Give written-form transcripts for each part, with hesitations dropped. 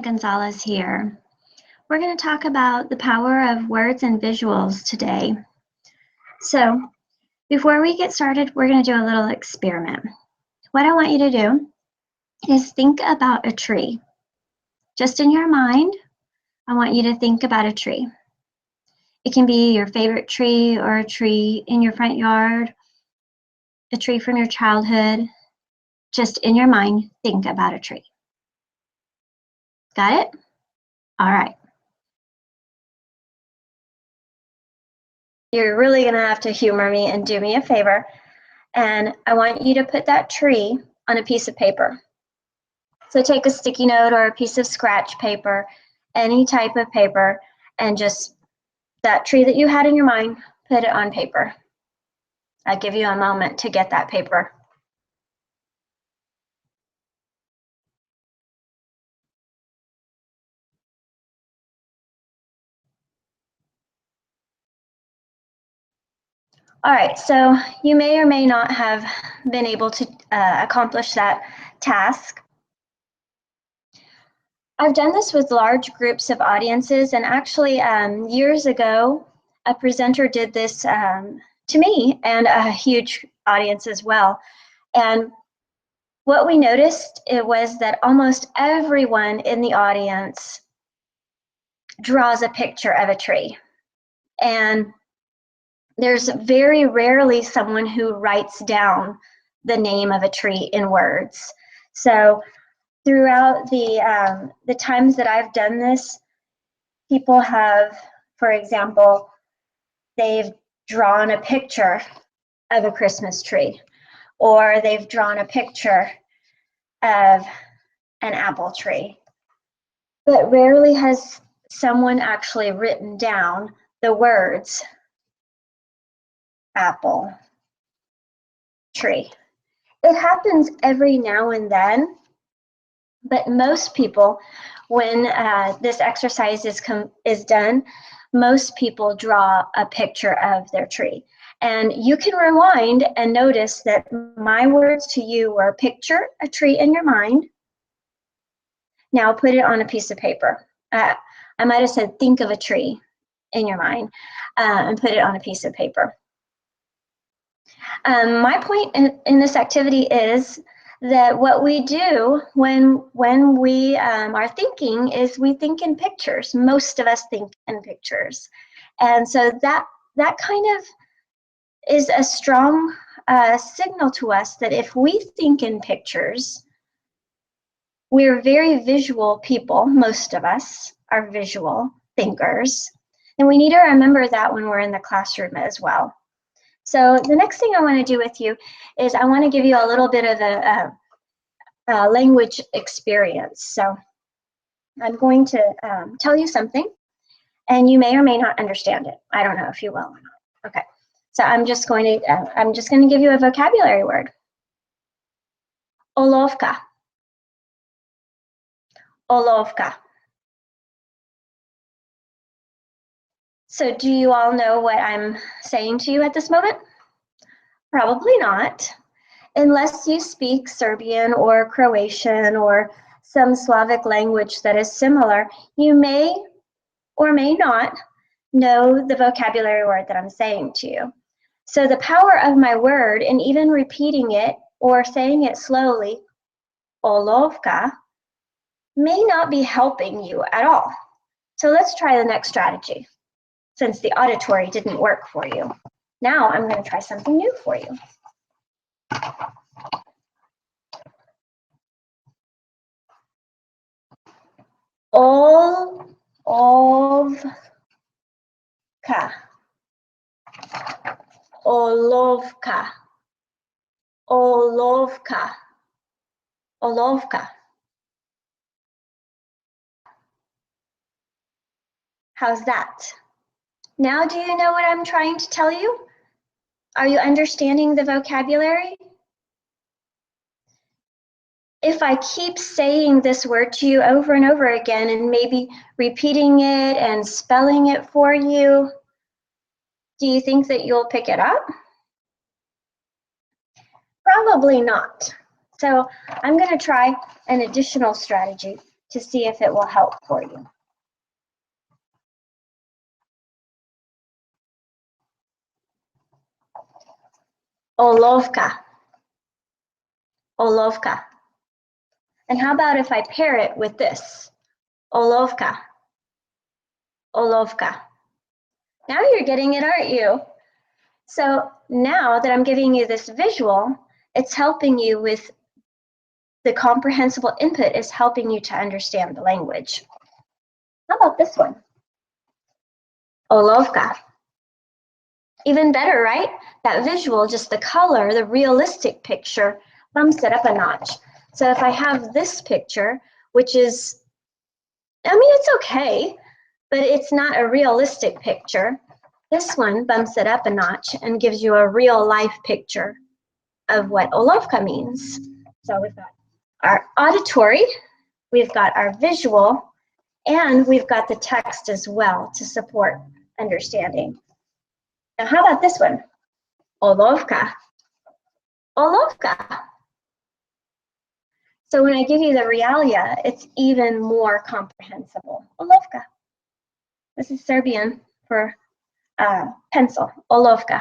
Gonzalez here. We're going to talk about the power of words and visuals today. So, before we get started, we're going to do a little experiment. What I want you to do is think about a tree. Just in your mind, I want you to think about a tree. It can be your favorite tree or a tree in your front yard, a tree from your childhood. Just in your mind, think about a tree. Got it? All right. You're really going to have to humor me and do me a favor. And I want you to put that tree on a piece of paper. So take a sticky note or a piece of scratch paper, any type of paper, and just that tree that you had in your mind, put it on paper. I'll give you a moment to get that paper. All right, so you may or may not have been able to accomplish that task. I've done this with large groups of audiences, and actually years ago, a presenter did this to me and a huge audience as well. And what we noticed was that almost everyone in the audience draws a picture of a tree. And there's very rarely someone who writes down the name of a tree in words. So throughout the times that I've done this, people have, for example, they've drawn a picture of a Christmas tree, or they've drawn a picture of an apple tree. But rarely has someone actually written down the words apple tree. It happens every now and then, but most people, when this exercise is done, most people draw a picture of their tree. And you can rewind and notice that my words to you were picture a tree in your mind. Now put it on a piece of paper. I might have said think of a tree in your mind and put it on a piece of paper. My point in this activity is that what we do when we are thinking is we think in pictures. Most of us think in pictures. And so that kind of is a strong signal to us that if we think in pictures, we're very visual people. Most of us are visual thinkers. And we need to remember that when we're in the classroom as well. So the next thing I want to do with you is I want to give you a little bit of a language experience. So I'm going to tell you something, and you may or may not understand it. I don't know if you will or not. Okay. So I'm just going to give you a vocabulary word. Olovka. Olovka. So do you all know what I'm saying to you at this moment? Probably not. Unless you speak Serbian or Croatian or some Slavic language that is similar, you may or may not know the vocabulary word that I'm saying to you. So the power of my word, and even repeating it or saying it slowly, olovka, may not be helping you at all. So let's try the next strategy. Since the auditory didn't work for you, now I'm going to try something new for you. Olovka. Olovka. Olovka. Olovka. How's that? Now do you know what I'm trying to tell you? Are you understanding the vocabulary? If I keep saying this word to you over and over again and maybe repeating it and spelling it for you, do you think that you'll pick it up? Probably not. So I'm going to try an additional strategy to see if it will help for you. Olovka. Olovka. And how about if I pair it with this? Olovka. Olovka. Now you're getting it, aren't you? So now that I'm giving you this visual, it's helping you with the comprehensible input is helping you to understand the language. How about this one? Olovka. Even better, right? That visual, just the color, the realistic picture, bumps it up a notch. So if I have this picture, which is, I mean, it's okay, but it's not a realistic picture. This one bumps it up a notch and gives you a real life picture of what Olovka means. So we've got our auditory, we've got our visual, and we've got the text as well to support understanding. Now, how about this one? Olovka. Olovka. So when I give you the realia, it's even more comprehensible. Olovka. This is Serbian for pencil. Olovka.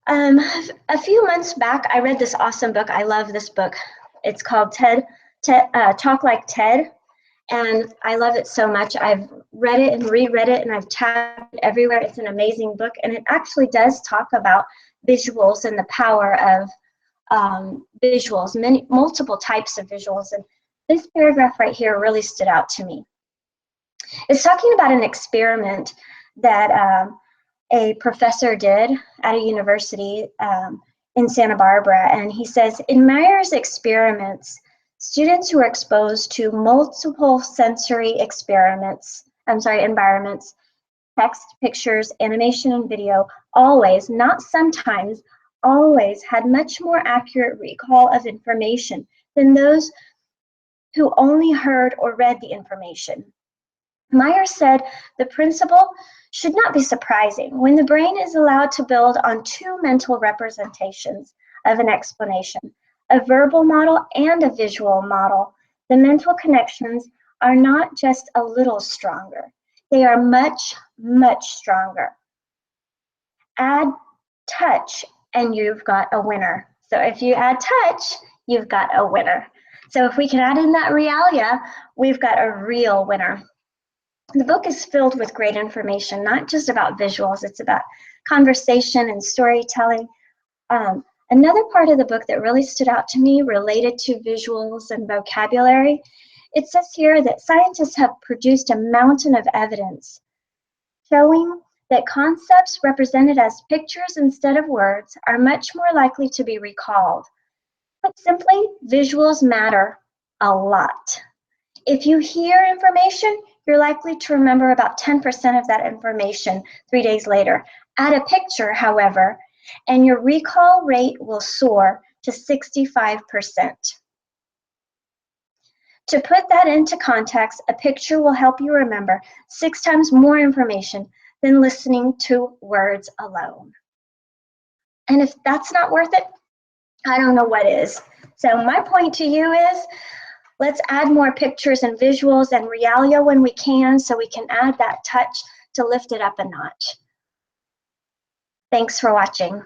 A few months back, I read this awesome book. I love this book. It's called Talk Like Ted, and I love it so much. I've read it and reread it, and I've tagged it everywhere. It's an amazing book, and it actually does talk about visuals and the power of visuals, multiple types of visuals. And this paragraph right here really stood out to me. It's talking about an experiment that a professor did at a university in Santa Barbara, and he says, in Meyer's experiments, students who are exposed to multiple sensory environments, text, pictures, animation, and video, always, not sometimes, always had much more accurate recall of information than those who only heard or read the information. Meyer said the principle should not be surprising. When the brain is allowed to build on two mental representations of an explanation, a verbal model and a visual model, the mental connections are not just a little stronger. They are much, much stronger. Add touch and you've got a winner. So if you add touch, you've got a winner. So if we can add in that realia, we've got a real winner. The book is filled with great information, not just about visuals, it's about conversation and storytelling. Another part of the book that really stood out to me related to visuals and vocabulary, it says here that scientists have produced a mountain of evidence showing that concepts represented as pictures instead of words are much more likely to be recalled. Put simply, visuals matter a lot. If you hear information, you're likely to remember about 10% of that information 3 days later. Add a picture, however, and your recall rate will soar to 65%. To put that into context, a picture will help you remember 6 times more information than listening to words alone. And if that's not worth it, I don't know what is. So my point to you is, let's add more pictures and visuals and realia when we can, so we can add that touch to lift it up a notch. Thanks for watching.